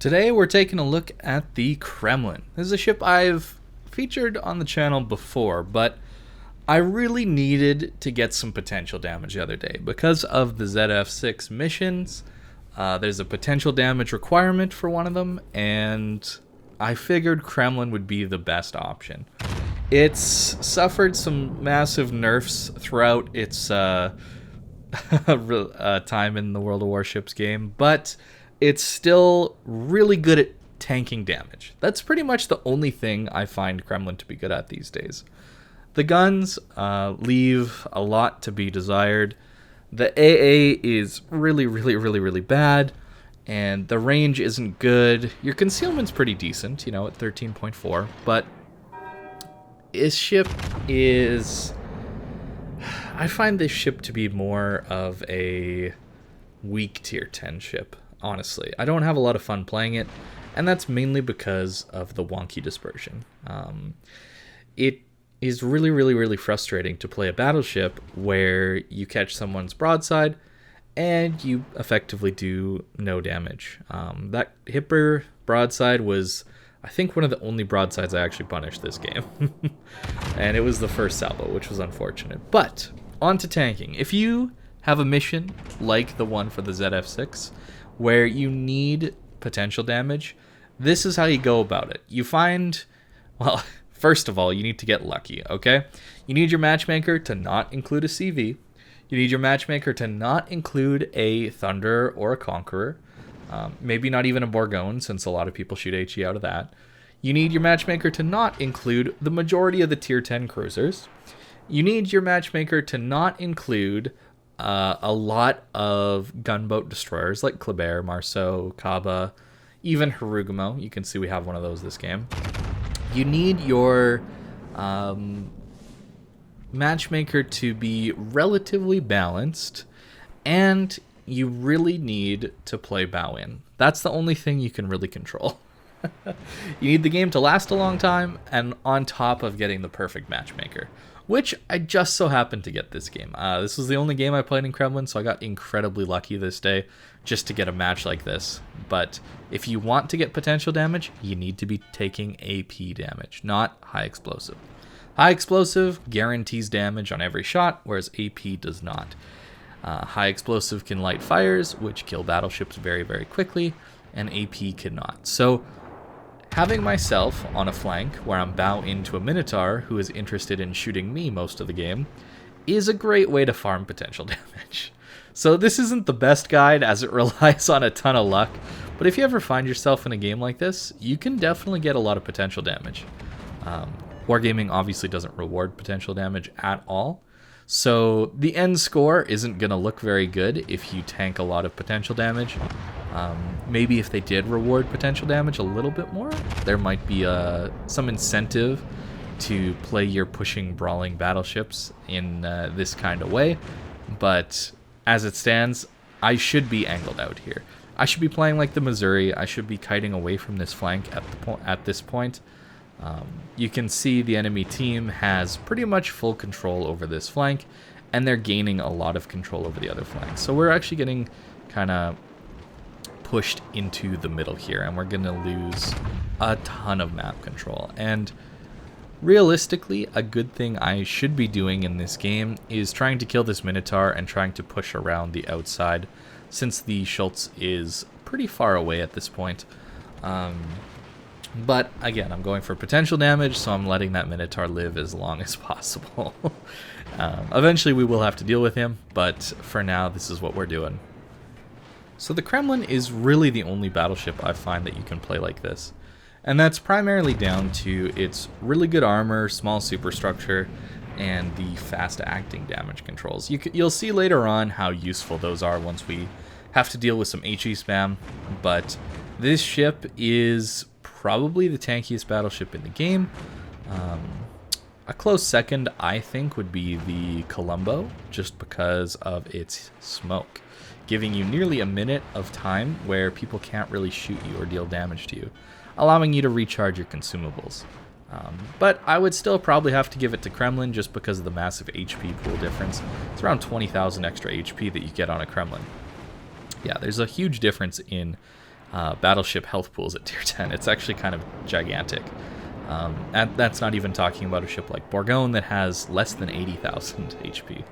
Today we're taking a look at the Kremlin. This is a ship I've featured on the channel before, but I really needed to get some potential damage the other day. Because of the ZF6 missions, there's a potential damage requirement for one of them, and I figured Kremlin would be the best option. It's suffered some massive nerfs throughout its time in the World of Warships game, but it's still really good at tanking damage. That's pretty much the only thing I find Kremlin to be good at these days. The guns leave a lot to be desired. The AA is really bad, and the range isn't good. Your concealment's pretty decent, at 13.4, but this ship is... I find this ship to be more of a weak tier 10 ship, honestly. I don't have a lot of fun playing it, and that's mainly because of the wonky dispersion. It is really frustrating to play a battleship where you catch someone's broadside and you effectively do no damage. That Hipper broadside was, I think, one of the only broadsides I actually punished this game. And it was the first salvo, which was unfortunate. But on to tanking. If you have a mission like the one for the ZF6 where you need potential damage, this is how you go about it. You find, well, first of all, you need to get lucky, okay? You need your matchmaker to not include a CV. You need your matchmaker to not include a Thunder or a Conqueror. Maybe not even a Bourgogne, since a lot of people shoot HE out of that. You need your matchmaker to not include the majority of the tier 10 cruisers. You need your matchmaker to not include a lot of gunboat destroyers like Kleber, Marceau, Kaba, even Harugumo. You can see we have one of those this game. You need your matchmaker to be relatively balanced, and you really need to play bow in. That's the only thing you can really control. You need the game to last a long time, and on top of getting the perfect matchmaker, which I just so happened to get this game. This was the only game I played in Kremlin, so I got incredibly lucky this day just to get a match like this. But if you want to get potential damage, you need to be taking AP damage, not high explosive. High explosive guarantees damage on every shot, whereas AP does not. High explosive can light fires, which kill battleships very quickly, and AP cannot. So having myself on a flank where I'm bow into a Minotaur who is interested in shooting me most of the game is a great way to farm potential damage. So this isn't the best guide as it relies on a ton of luck, but if you ever find yourself in a game like this, you can definitely get a lot of potential damage. Wargaming obviously doesn't reward potential damage at all, so the end score isn't going to look very good if you tank a lot of potential damage. Maybe if they did reward potential damage a little bit more, there might be some incentive to play your pushing, brawling battleships in this kind of way. But as it stands, I should be angled out here. I should be playing like the Missouri. I should be kiting away from this flank at this point. You can see the enemy team has pretty much full control over this flank, and they're gaining a lot of control over the other flank. So we're actually getting kind of pushed into the middle here, and we're going to lose a ton of map control. And realistically, a good thing I should be doing in this game is trying to kill this Minotaur and trying to push around the outside, since the Schultz is pretty far away at this point. But again, I'm going for potential damage, so I'm letting that Minotaur live as long as possible. Eventually we will have to deal with him, but for now this is what we're doing. So the Kremlin is really the only battleship I find that you can play like this. And that's primarily down to its really good armor, small superstructure, and the fast acting damage controls. You'll see later on how useful those are once we have to deal with some HE spam, but this ship is probably the tankiest battleship in the game. A close second, I think, would be the Colombo, just because of its smoke, giving you nearly a minute of time where people can't really shoot you or deal damage to you, allowing you to recharge your consumables. But I would still probably have to give it to Kremlin just because of the massive HP pool difference. It's around 20,000 extra HP that you get on a Kremlin. Yeah, there's a huge difference in Battleship health pools at tier 10. It's actually kind of gigantic. And that's not even talking about a ship like Bourgogne that has less than 80,000 HP.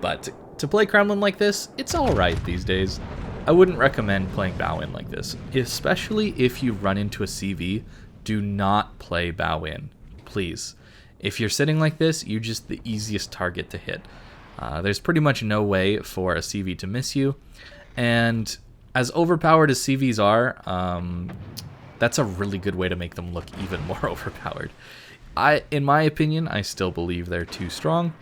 But to play Kremlin like this, it's alright these days. I wouldn't recommend playing Bow-In like this, especially if you run into a CV. Do not play Bow-In, please. If you're sitting like this, you're just the easiest target to hit. There's pretty much no way for a CV to miss you, and as overpowered as CVs are, that's a really good way to make them look even more overpowered. In my opinion, I still believe they're too strong.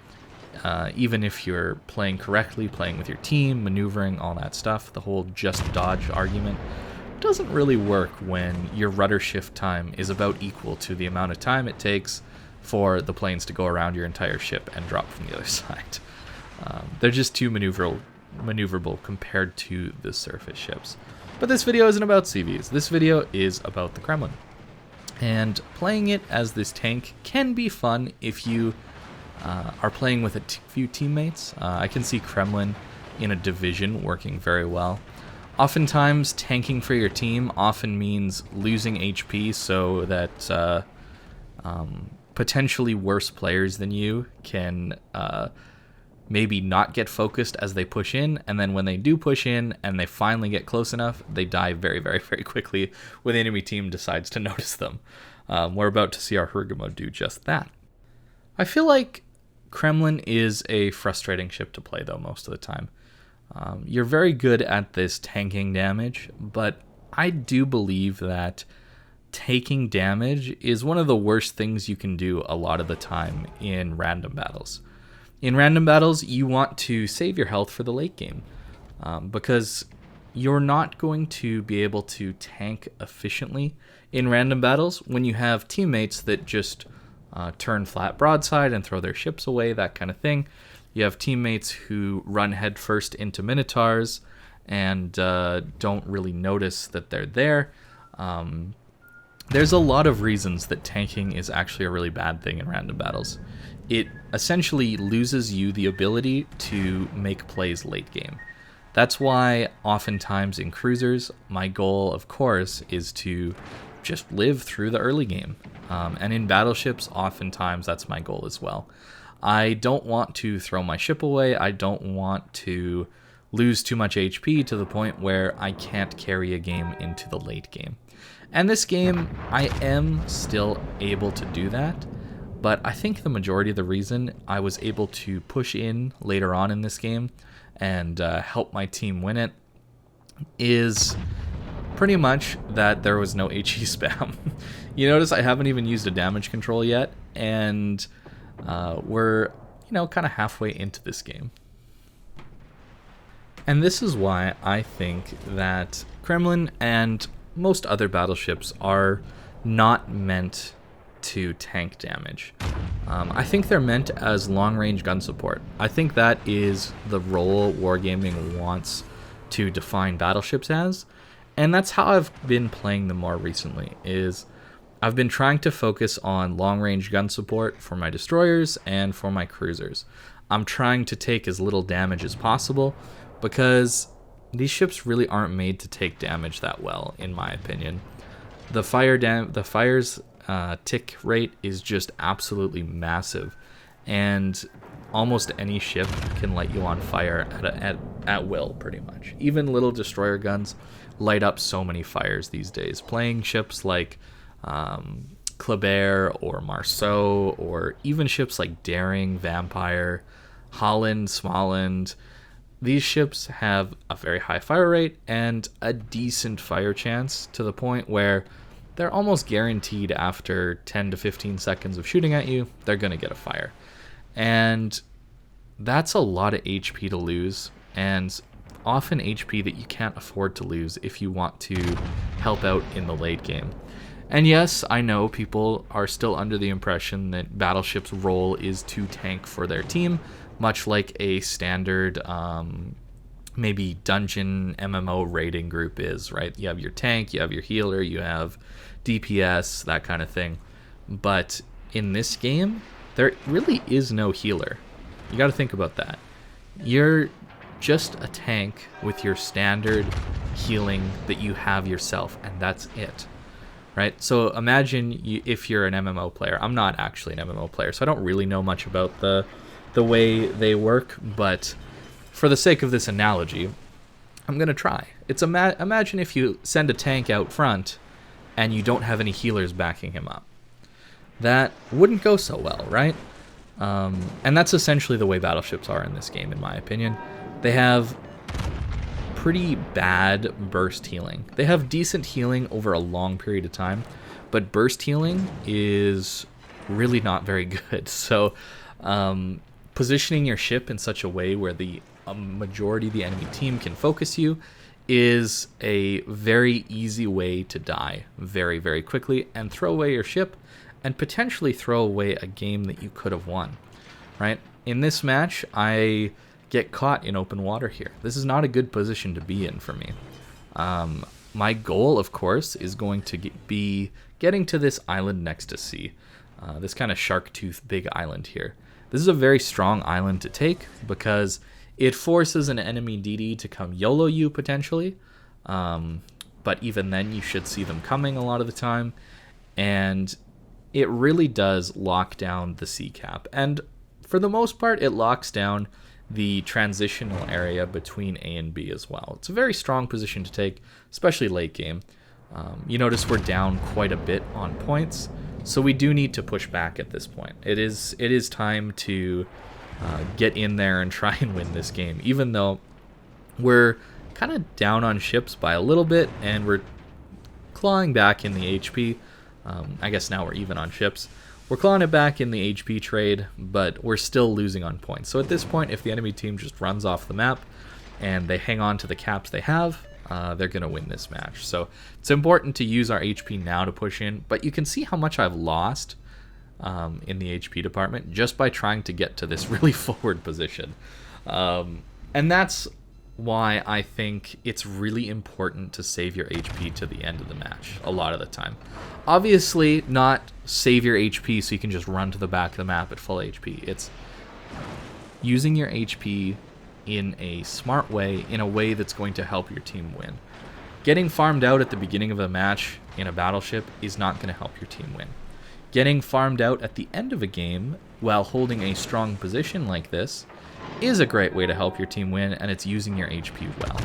Even if you're playing correctly, playing with your team, maneuvering, all that stuff, the whole just dodge argument doesn't really work when your rudder shift time is about equal to the amount of time it takes for the planes to go around your entire ship and drop from the other side. They're just too maneuverable compared to the surface ships. But this video isn't about CVs. This video is about the Kremlin. And playing it as this tank can be fun if you are playing with a few teammates. I can see Kremlin in a division working very well. Oftentimes, tanking for your team often means losing HP so that potentially worse players than you can maybe not get focused as they push in, and then when they do push in and they finally get close enough, they die very, very, very quickly when the enemy team decides to notice them. We're about to see our Hergamo do just that. I feel like Kremlin is a frustrating ship to play, though, most of the time. You're very good at this tanking damage, but I do believe that taking damage is one of the worst things you can do a lot of the time in random battles. In random battles, you want to save your health for the late game, because you're not going to be able to tank efficiently in random battles when you have teammates that just turn flat broadside and throw their ships away, that kind of thing. You have teammates who run headfirst into Minotaurs and don't really notice that they're there. There's a lot of reasons that tanking is actually a really bad thing in random battles. It essentially loses you the ability to make plays late game. That's why oftentimes in cruisers, my goal, of course, is to just live through the early game. And in battleships, oftentimes that's my goal as well. I don't want to throw my ship away. I don't want to lose too much HP to the point where I can't carry a game into the late game. And this game, I am still able to do that. But I think the majority of the reason I was able to push in later on in this game and help my team win it is pretty much that there was no HE spam. You notice I haven't even used a damage control yet, and we're, kind of halfway into this game. And this is why I think that Kremlin and most other battleships are not meant to tank damage. I think they're meant as long-range gun support. I think that is the role Wargaming wants to define battleships as, and that's how I've been playing them more recently. I've been trying to focus on long-range gun support for my destroyers and for my cruisers. I'm trying to take as little damage as possible because these ships really aren't made to take damage that well, in my opinion. The fire's tick rate is just absolutely massive, and almost any ship can light you on fire at will, pretty much. Even little destroyer guns light up so many fires these days. Playing ships like Kleber or Marceau, or even ships like Daring, Vampire, Holland, Smoland, these ships have a very high fire rate and a decent fire chance, to the point where they're almost guaranteed after 10 to 15 seconds of shooting at you, they're going to get a fire. And that's a lot of HP to lose, and often HP that you can't afford to lose if you want to help out in the late game. And yes, I know people are still under the impression that Battleship's role is to tank for their team, much like a standard maybe dungeon MMO raiding group is, right? You have your tank, you have your healer, you have DPS, that kind of thing. But in this game, there really is no healer. You got to think about that. You're just a tank with your standard healing that you have yourself, and that's it. Right? So imagine if you're an MMO player. I'm not actually an MMO player, so I don't really know much about the way they work, but for the sake of this analogy, I'm going to try. It's imagine if you send a tank out front and you don't have any healers backing him up. That wouldn't go so well, right? And that's essentially the way battleships are in this game, in my opinion. They have pretty bad burst healing. They have decent healing over a long period of time, but burst healing is really not very good. So positioning your ship in such a way where the majority of the enemy team can focus you is a very easy way to die very, very quickly and throw away your ship and potentially throw away a game that you could have won, right? In this match, I get caught in open water here. This is not a good position to be in for me. My goal, of course, is going to be getting to this island next to sea, this kind of shark tooth big island here. This is a very strong island to take because it forces an enemy DD to come YOLO you potentially, but even then you should see them coming a lot of the time, and it really does lock down the sea cap. And for the most part, it locks down the transitional area between A and B as well. It's a very strong position to take, especially late game. You notice we're down quite a bit on points, so we do need to push back at this point. It is time to get in there and try and win this game, even though we're kind of down on ships by a little bit and we're clawing back in the HP. I guess now we're even on ships. We're clawing it back in the HP trade, but we're still losing on points. So at this point, if the enemy team just runs off the map and they hang on to the caps they have, they're going to win this match. So it's important to use our HP now to push in, but you can see how much I've lost in the HP department just by trying to get to this really forward position. And that's why I think it's really important to save your HP to the end of the match a lot of the time. Obviously, not save your HP so you can just run to the back of the map at full HP. It's using your HP in a smart way, in a way that's going to help your team win. Getting farmed out at the beginning of a match in a battleship is not going to help your team win. Getting farmed out at the end of a game while holding a strong position like this is a great way to help your team win, and it's using your HP well.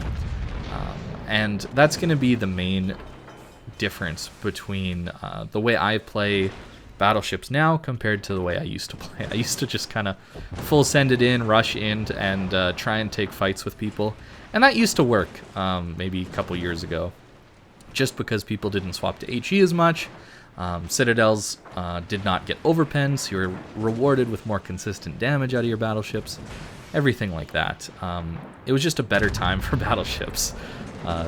And that's going to be the main difference between the way I play battleships now compared to the way I used to play. I used to just kind of full send it in, rush in, and try and take fights with people. And that used to work maybe a couple years ago, just because people didn't swap to HE as much. Citadels did not get overpenned, so you were rewarded with more consistent damage out of your battleships, everything like that. It was just a better time for battleships.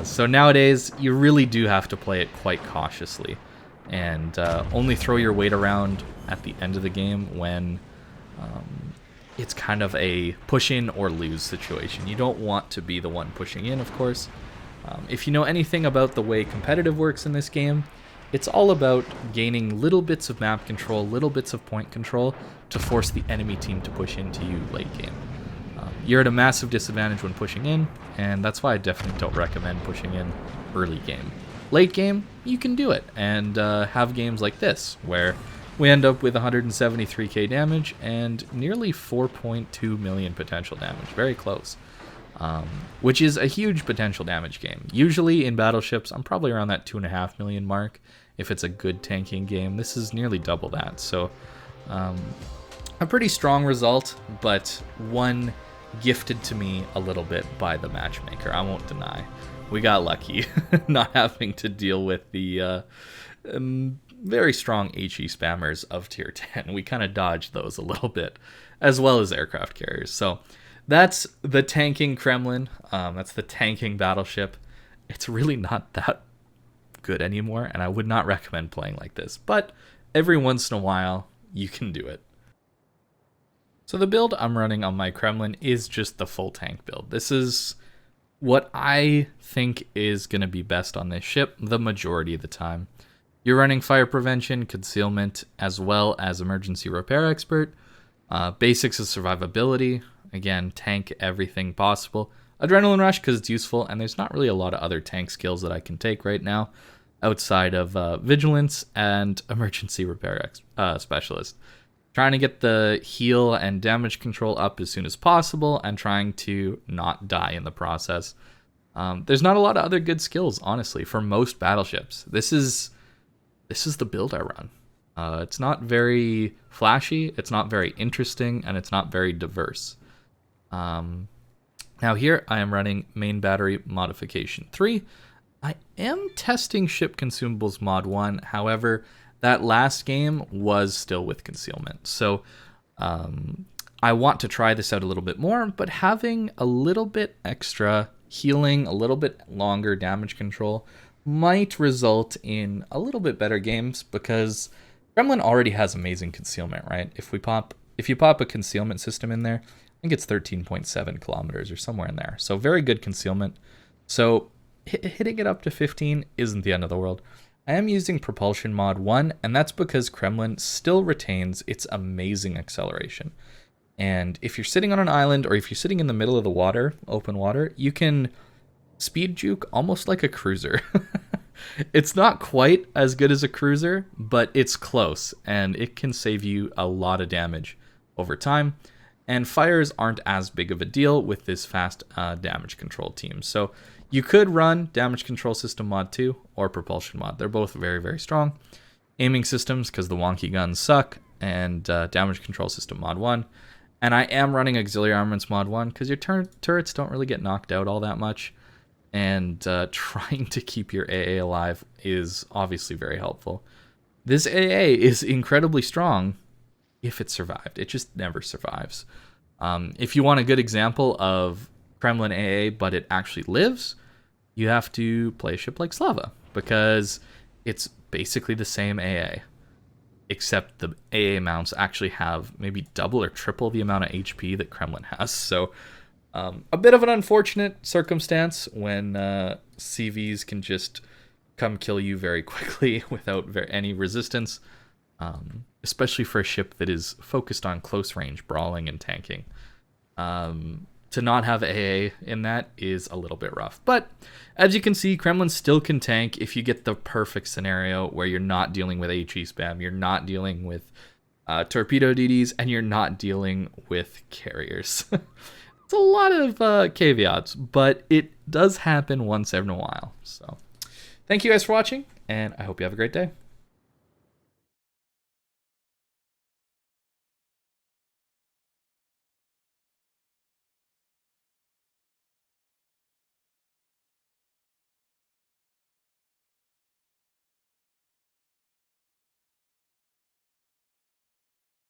So nowadays, you really do have to play it quite cautiously, and only throw your weight around at the end of the game when it's kind of a push in or lose situation. You don't want to be the one pushing in, of course. If you know anything about the way competitive works in this game, it's all about gaining little bits of map control, little bits of point control to force the enemy team to push into you late game. You're at a massive disadvantage when pushing in, and that's why I definitely don't recommend pushing in early game. Late game, you can do it, and have games like this, where we end up with 173k damage and nearly 4.2 million potential damage. Very close. Which is a huge potential damage game. Usually in battleships, I'm probably around that 2.5 million mark if it's a good tanking game. This is nearly double that, so a pretty strong result, but one gifted to me a little bit by the matchmaker. I won't deny. We got lucky not having to deal with the very strong HE spammers of tier 10. We kind of dodged those a little bit, as well as aircraft carriers. So that's the tanking Kremlin. That's the tanking battleship. It's really not that good anymore, and I would not recommend playing like this. But every once in a while, you can do it. So the build I'm running on my Kremlin is just the full tank build. This is what I think is going to be best on this ship the majority of the time. You're running fire prevention, concealment, as well as emergency repair expert. Basics of survivability. Again, tank everything possible. Adrenaline Rush because it's useful, and there's not really a lot of other tank skills that I can take right now outside of Vigilance and Emergency Repair Specialist. Trying to get the heal and damage control up as soon as possible and trying to not die in the process. There's not a lot of other good skills, honestly, for most battleships. This is the build I run. It's not very flashy, it's not very interesting, and it's not very diverse. Now here I am running Main Battery Modification 3. I am testing Ship Consumables Mod 1, however, that last game was still with concealment. So I want to try this out a little bit more, but having a little bit extra healing, a little bit longer damage control might result in a little bit better games because Kremlin already has amazing concealment, right? If you pop a concealment system in there, I think it's 13.7 kilometers or somewhere in there. So very good concealment. So hitting it up to 15 isn't the end of the world. I am using Propulsion Mod 1, and that's because Kremlin still retains its amazing acceleration. And if you're sitting on an island or if you're sitting in the middle of the water, open water, you can speed juke almost like a cruiser. It's not quite as good as a cruiser, but it's close, and it can save you a lot of damage over time. And fires aren't as big of a deal with this fast damage control team. So you could run Damage Control System Mod 2 or Propulsion Mod. They're both very, very strong. Aiming systems, because the wonky guns suck, and Damage Control System Mod 1. And I am running Auxiliary Armaments Mod 1, because your turrets don't really get knocked out all that much. And trying to keep your AA alive is obviously very helpful. This AA is incredibly strong if it survived. It just never survives. If you want a good example of Kremlin AA, but it actually lives, you have to play a ship like Slava, because it's basically the same AA, except the AA mounts actually have maybe double or triple the amount of HP that Kremlin has. So a bit of an unfortunate circumstance when CVs can just come kill you very quickly without any resistance, especially for a ship that is focused on close range brawling and tanking. To not have AA in that is a little bit rough. But as you can see, Kremlin still can tank if you get the perfect scenario where you're not dealing with HE spam, you're not dealing with torpedo DDs, and you're not dealing with carriers. It's a lot of caveats, but it does happen once in a while. So thank you guys for watching, and I hope you have a great day.